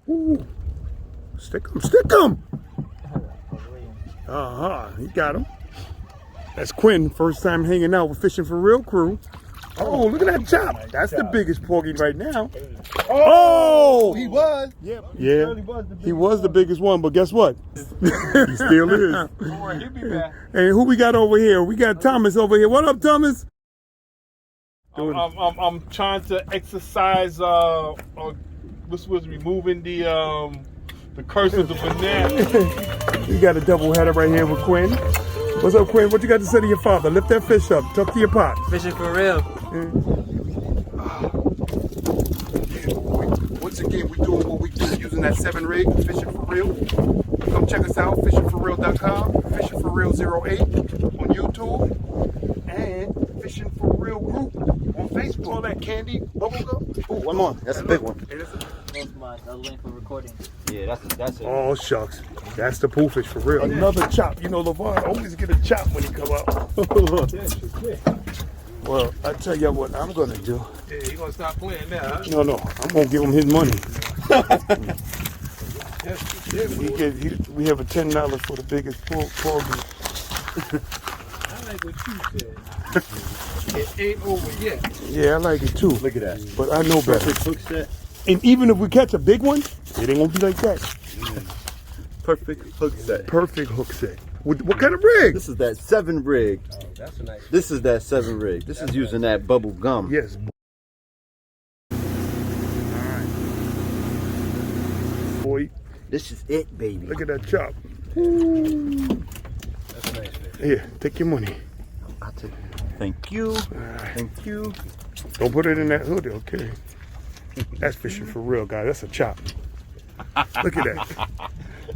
Ooh. Stick him, stick him. He got him. That's Quinn, first time hanging out with Fishing for Real crew. Oh, look at that chop. That's the biggest porgy right now. Oh! He was. Yeah, he was the biggest one, but guess what? He still is. He'll be back. And who we got over here? We got Thomas over here. What up, Thomas? I'm trying to exercise. This was removing the curse of the banana. We got a double header right here with Quinn. What's up, Quinn? What you got to say to your father? Lift that fish up. Talk to your pot. Fishing for real. Once again, we're doing what we do using that 7 rig, Fishing for Real. Come check us out, fishing4reel.com, Fishing4reel08 on YouTube, and Fishing for Real group on Facebook. All that candy, bubblegum. Oh, one more. That's a big one. That's my link for recording. Yeah, that's it. Oh, shucks. That's the pool fish for real. Another chop. You know, LeVon always get a chop when he come up. Well, I tell you what I'm going to do. Yeah, you gonna stop playing now? Huh? No, I'm going to give him his money. We have a $10 for the biggest porgy. I like what you said. It ain't over yet. Yeah, I like it too. Look at that. But I know better. Perfect hook set. And even if we catch a big one, it ain't going to be like that. Perfect hook set. Perfect hook set. What kind of rig? This is that 7 rig. Oh, that's a nice. This is that 7 rig. This is using that bubble gum. Yes. Boy, This is it, baby. look at that chop. That's a nice fish. Here, take your money. I'll take it. Thank you. Thank you. Don't put it in that hoodie, okay? That's Fishing for Real, guys. That's a chop. Look at that.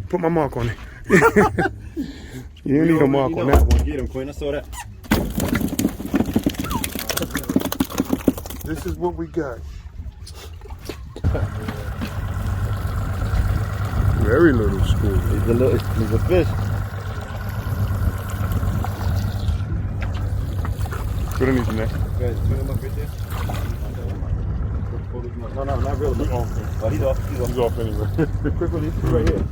Put my mark on it. You don't need a mark on that one. Get him, Quinn. I saw that. This is what we got. Very little school. He's a fish. Put it in there. Guys, bring him up right there. No, not really. He's off. Oh, he's off. He's off anyway. Quick one, he's right here.